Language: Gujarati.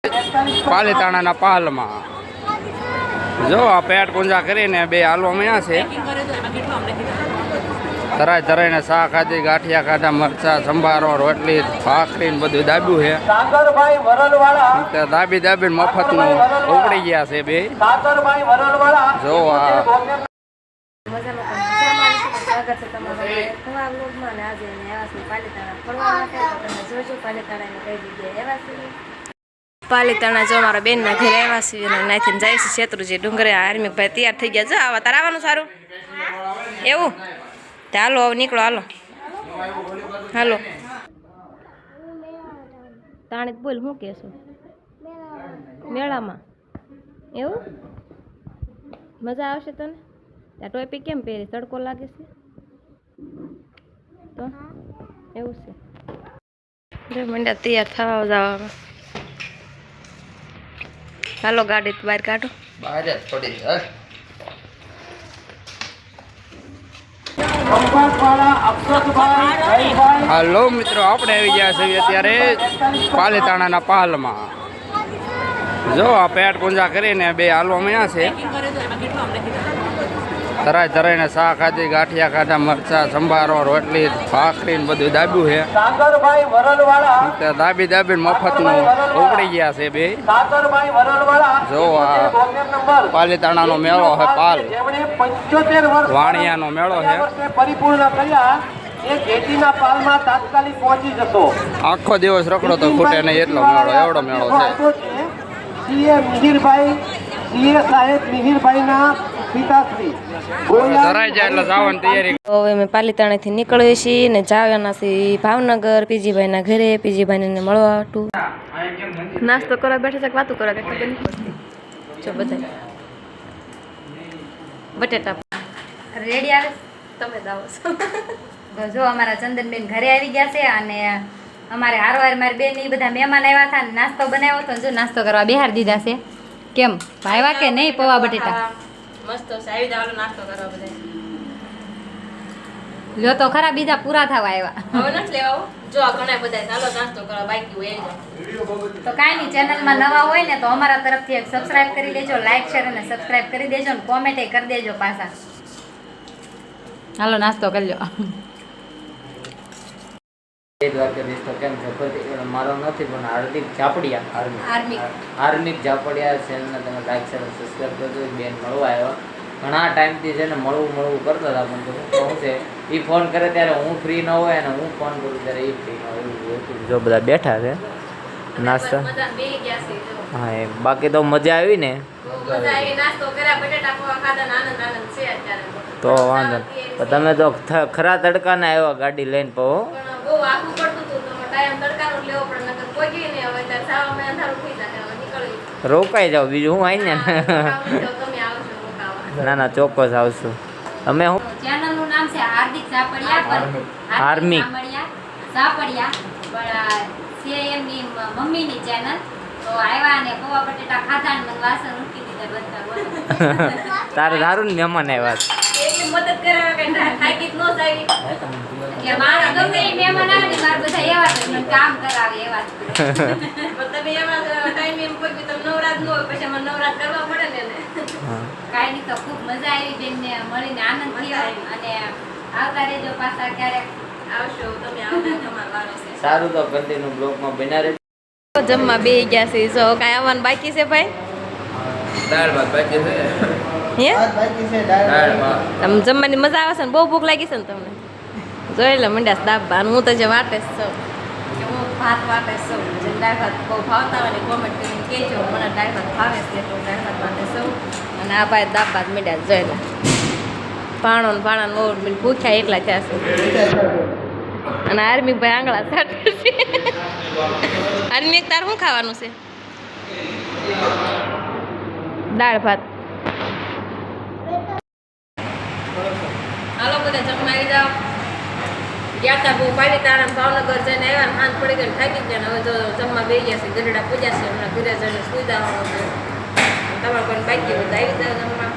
પાલીતાણાના પાલમાં જો આ પેટ પૂંજા કરીને બે હાલવા મળ્યા છે. ધરાય ધરાઈને શાક ખાધી, ગાંઠિયા ખાધા, મરચા, સંભારો, રોટલી, ભાખરી બધું દાબ્યું છે. દાબી દાબીને મફતનું ઉપડી ગયા છે બે. જો આ પાલીતાણા જો મારા બેન ના ઘરે આવ્યા છે અને નાથી જાય છે શેત્રુજી ડુંગરે. આર્મી ભાઈ તૈયાર થઈ ગયા. જો આવા તાર આવવાનું સારું એવું હાલો હવે નીકળો. હાલો હાલો તાણી બોલ શું કહેશો? મેળામાં એવું મજા આવશે તને? ત્યાં ટોપી કેમ પહેરી? તડકો લાગે છે તો એવું છે. મંડ્યા તૈયાર થવા જવામાં. હાલો ગાડી બહાર કાઢો. બહાર જ પડી હાલો મિત્રો, આપણે આવી ગયા છીએ અત્યારે પાલીતાણાના પાલમાં. જો આ પેટ પૂંજા કરીને બે હાલવા મળ્યા છે. ધરાય ધરાઈને શાક ખાધી, ગાંઠિયા ખાધા, મરચા, સંભારો, રોટલી, ભાખરી બધું દાબ્યું છે. દાબી દાબીને મફતનું ઉપડી ગયા છે બે. જો આ પાલીતાણાનો મેળો છે. પાલ વાણિયાનો મેળો છે. આખો દિવસ રખડો તો ખૂટે નહીં એટલો મેળો, એવડો મેળો છે. ધરાઈ જાય એટલે જવાની તૈયારી. હવે અમે પાલીતાણાથી નીકળીએ છીએ ને જવાના છીએ ભાવનગર પીજીભાઈના ઘરે. પીજીભાઈને મળવા હતું. નાસ્તો કરવા બેઠા છે કે વાતું કરવા ખબર નહીં પડતી. જો બધા બટેટા રેડી આવે તમે દાવો છો. તો જો અમારા ચંદનબેન ઘરે આવી ગયા છે અને અમારે હારવાર મારી બેન એ બધા મહેમાન આવ્યા હતા ને નાસ્તો બનાવ્યો હતો. જો નાસ્તો કરવા બિહાર દીધા છે. કેમ ભાવ્યા કે નહીં પૌવા બટેટા? મસ્ત છે. આવી જાવ નાસ્તો કરવા બધા. લ્યો તો ખરા બીજા પૂરા થવા આવ્યા. હવે નથી લેવા. જો આ ઘણા બધા ચાલો નાસ્તો કરવા બાકી હોય એ. તો કાંઈ નહીં, ચેનલમાં નવા હોય ને તો અમારા તરફથી એક સબસ્ક્રાઇબ કરી દેજો, લાઈક શેર અને સબસ્ક્રાઇબ કરી દેજો ને કોમેન્ટ કરી દેજો પાછા. હાલો નાસ્તો કરી લો. કેમ છે? મારો નથી પણ હાર્દિક ઝાપડિયા હાર્દિક ઝાપડિયા ચેનલને તમે લાઈક શેર સબસ્ક્રાઈબ કરજો. બેન મળવા આવ્યા ઘણા ટાઈમથી છે ને મળવું કરતા હતા પણ શું છે એ ફોન કરે ત્યારે હું ફ્રી ન હોય અને હું ફોન કરું ત્યારે એ ફ્રી ન હોય એવું હતું. જો બધા બેઠા છે નાસ્તા. હા એ બાકી તો મજા આવી ને. તો વાંધો તમે તો ખરા તડકાને આવ્યા ગાડી લઈને પો. રોકાઈ જાવ બીજું હું આવી ને. ના ના ચોક્કસ આવશું. તમે હું ચેનલનું નામ છે હાર્દિક ઝાપડિયા. હાર્મિક ઝાપડિયા પણ છે એમની મમ્મીની ચેનલ. તો આવ્યા અને પૌવા બટેટા ખાધા ને મને વાસણ ઉઠી દીધા બધા. તારે દારૂ ને મહેમાન આવ્યા છે. એટલી મદદ કરાવે કે થાકી જ ન જાય. એટલે મારા ગમે એ મહેમાન આવે ને મારા બધા એવા જ મને કામ કરાવે એવા જ. તમે એવા ટાઈમ એમ કોઈ બી તમે નવરાત ન હોય પછી મને નવરાત કરવા પડે ને. કાંઈ નહીં, તો ખૂબ મજા આવી બેનને મળીને આનંદ થયો અને આવતા રહેજો પાછા ક્યારેક આવશો તમે. આવતા તમારો વારો છે. સારું તો કન્ટિન્યુ બ્લોગમાં બના રહેજો. જમવા બે ગયા છે. જો કાંઈ આવવાનું બાકી છે ભાઈ? દાળ ભાત બાકી છે. હે દાળ ભાત તમે જમવાની મજા આવે છે ને? બહુ ભૂખ લાગી છે ને તમને? જોઈ લે મંડ્યા દાબા. હું તો જે વાટે જ છું કે હું ભાત વાટે છું. જે દાળ ભાત બહુ ભાવતા હોય ને કોમેન્ટ કરીને કહેજો. મને દાળ ભાત ભાવે છે તો દાળ ભાત વાટે છું. અને આ ભાઈ દાબ ભાત મંડ્યા જોઈ લે. પાણો ભૂખ્યા એકલા થયા છે. અને આર્મી ભાઈ આંગળા સાટે છે. આર્મી તાર શું ખાવાનું છે? દાળ ભાત. હાલો બધા જમવા આવી જાઓ. ગયા હતા બહુ પાલીતાણા ભાવનગર જઈને આવ્યા ને હાથ પડી ગઈ થાકી ગયા. હવે જો જમવા બે ગયા છે. ગરડા પૂજા છે હમણાં ઘરે જઈને સુઈ જવાનું છે. તમારે કોઈ બાકી બધા આવી જાય જમવા.